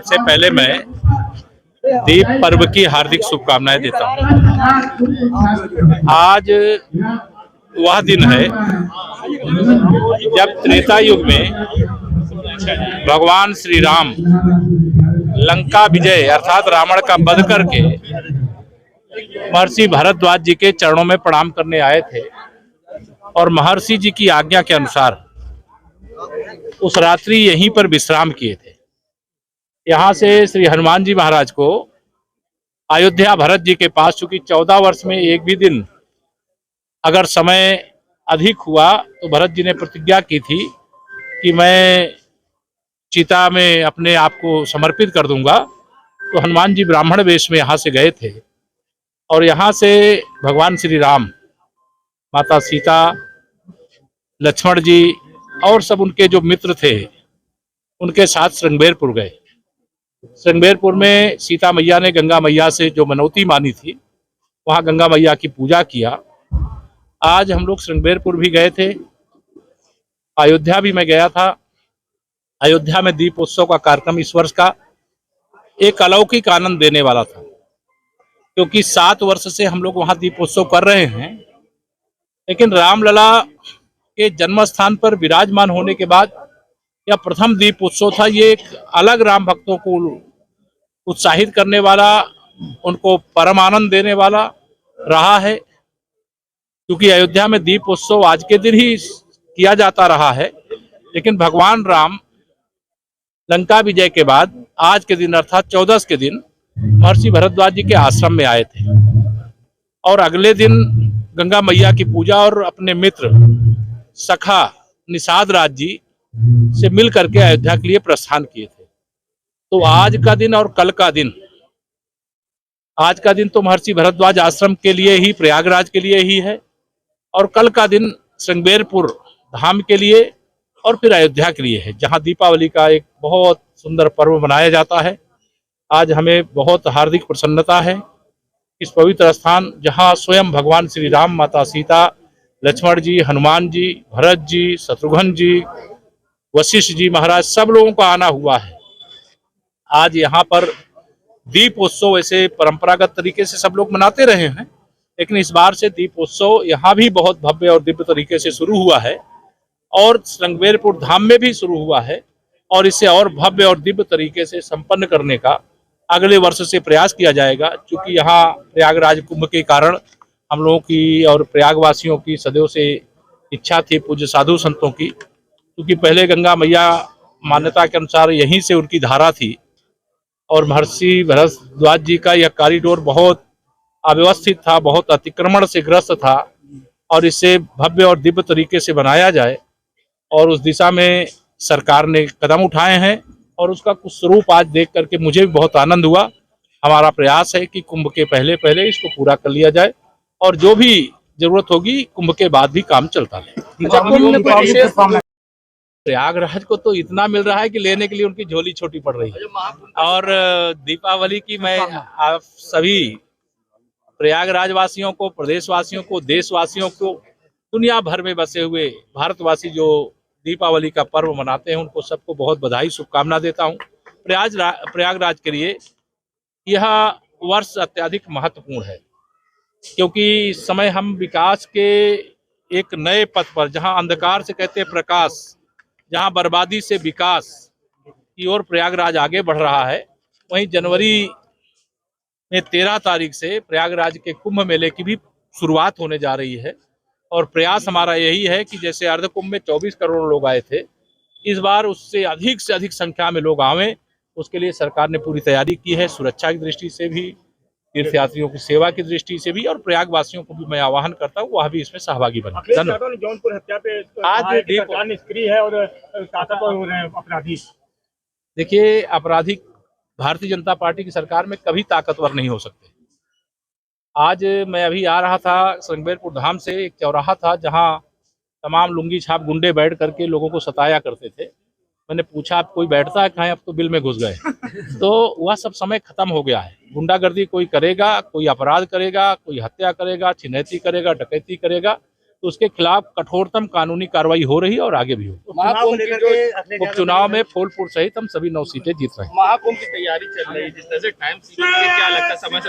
सबसे पहले मैं दीप पर्व की हार्दिक शुभकामनाएं देता हूं। आज वह दिन है जब त्रेता युग में भगवान श्री राम लंका विजय अर्थात रावण का वध करके महर्षि भरद्वाज जी के चरणों में प्रणाम करने आए थे और महर्षि जी की आज्ञा के अनुसार उस रात्रि यहीं पर विश्राम किए थे। यहाँ से श्री हनुमान जी महाराज को अयोध्या भरत जी के पास, चूंकि 14 वर्ष में एक भी दिन अगर समय अधिक हुआ तो भरत जी ने प्रतिज्ञा की थी कि मैं चिता में अपने आप को समर्पित कर दूंगा। तो हनुमान जी ब्राह्मण वेश में यहाँ से गए थे और यहाँ से भगवान श्री राम, माता सीता, लक्ष्मण जी और सब उनके जो मित्र थे उनके साथ श्रृंगबेरपुर गए। श्रृंगबेरपुर में सीता मैया ने गंगा मैया से जो मनौती मानी थी वहाँ गंगा मैया की पूजा किया। आज हम लोग श्रृंगबेरपुर भी गए थे, अयोध्या भी मैं गया था। अयोध्या में दीपोत्सव का कार्यक्रम इस वर्ष का एक अलौकिक आनंद देने वाला था, क्योंकि 7 वर्ष से हम लोग वहाँ दीपोत्सव कर रहे हैं, लेकिन रामलला के जन्म स्थान पर विराजमान होने के बाद यह प्रथम दीप उत्सव था। ये एक अलग राम भक्तों को उत्साहित करने वाला, उनको परम आनंद देने वाला रहा है, क्योंकि अयोध्या में दीप उत्सव आज के दिन ही किया जाता रहा है, लेकिन भगवान राम लंका विजय के बाद आज के दिन अर्थात 14 के दिन महर्षि भरद्वाज जी के आश्रम में आए थे और अगले दिन गंगा मैया की पूजा और अपने मित्र सखा निषाद राज जी से मिल करके अयोध्या के लिए प्रस्थान किए थे। तो आज का दिन और कल का दिन, आज का दिन तो महर्षि भरद्वाज आश्रम के लिए ही, प्रयागराज के लिए ही है, और कल का दिन श्रृंगबेरपुर धाम के लिए और फिर अयोध्या के लिए है, जहां दीपावली का एक बहुत सुंदर पर्व मनाया जाता है। आज हमें बहुत हार्दिक प्रसन्नता है इस पवित्र स्थान जहां स्वयं भगवान श्री राम, माता सीता, लक्ष्मण जी, हनुमान जी, भरत जी, शत्रुघ्न जी, वशिष्ठ जी महाराज, सब लोगों का आना हुआ है। आज यहाँ पर दीपोत्सव ऐसे परंपरागत तरीके से सब लोग मनाते रहे हैं, लेकिन इस बार से दीपोत्सव यहाँ भी बहुत भव्य और दिव्य तरीके से शुरू हुआ है और श्रृंगबेरपुर धाम में भी शुरू हुआ है, और इसे और भव्य और दिव्य तरीके से संपन्न करने का अगले वर्ष से प्रयास किया जाएगा। क्योंकि यहाँ प्रयागराज कुंभ के कारण हम लोगों की और प्रयागवासियों की सदैव से इच्छा थी, पूज्य साधु संतों की, क्योंकि पहले गंगा मैया मान्यता के अनुसार यहीं से उनकी धारा थी और महर्षि भरद्वाज जी का यह कॉरिडोर बहुत अव्यवस्थित था, बहुत अतिक्रमण से ग्रस्त था, और इसे भव्य और दिव्य तरीके से बनाया जाए और उस दिशा में सरकार ने कदम उठाए हैं और उसका कुछ स्वरूप आज देख करके मुझे भी बहुत आनंद हुआ। हमारा प्रयास है कि कुंभ के पहले पहले इसको पूरा कर लिया जाए और जो भी जरूरत होगी कुंभ के बाद भी काम चलता रहे। प्रयागराज को तो इतना मिल रहा है कि लेने के लिए उनकी झोली छोटी पड़ रही है। और दीपावली की मैं आप सभी प्रयागराज वासियों को, प्रदेशवासियों को, देशवासियों को, दुनिया भर में बसे हुए भारतवासी जो दीपावली का पर्व मनाते हैं उनको सबको बहुत बधाई, शुभकामना देता हूँ। प्रयागराज के लिए यह वर्ष अत्यधिक महत्वपूर्ण है, क्योंकि इस समय हम विकास के एक नए पथ पर, जहाँ अंधकार से कहते प्रकाश, जहां बर्बादी से विकास की ओर प्रयागराज आगे बढ़ रहा है, वहीं जनवरी में 13 तारीख से प्रयागराज के कुंभ मेले की भी शुरुआत होने जा रही है। और प्रयास हमारा यही है कि जैसे अर्ध कुंभ में 24 करोड़ लोग आए थे, इस बार उससे अधिक संख्या में लोग आवें, उसके लिए सरकार ने पूरी तैयारी की है, सुरक्षा की दृष्टि से भी, तीर्थयात्रियों की सेवा की दृष्टि से भी, और प्रयागवासियों को भी मैं आह्वान करता हूँ वह भी इसमें सहभागी बने। जौनपुर हत्या पे आज निष्क्रिय है और ताकतवर हो रहे हैं अपराधी। देखिए, अपराधी भारतीय जनता पार्टी की सरकार में कभी ताकतवर नहीं हो सकते। आज मैं अभी आ रहा था श्रृंगबेरपुर धाम से, एक चौराहा था जहां तमाम लुंगी छाप गुंडे बैठ करके लोगों को सताया करते थे। मैंने पूछा आप कोई बैठता है कहाँ? अब तो बिल में घुस गए। तो वह सब समय खत्म हो गया है। गुंडागर्दी कोई करेगा, कोई अपराध करेगा, कोई हत्या करेगा, छिनैती करेगा, डकैती करेगा, तो उसके खिलाफ कठोरतम कानूनी कार्रवाई हो रही है और आगे भी होगी। महाकुंभ की जो उपचुनाव में फूलपुर सहित हम सभी 9 सीटें जीत रहे हैं। महाकुंभ की तैयारी चल रही है, जिस तरह से टाइम क्या लगता है समय से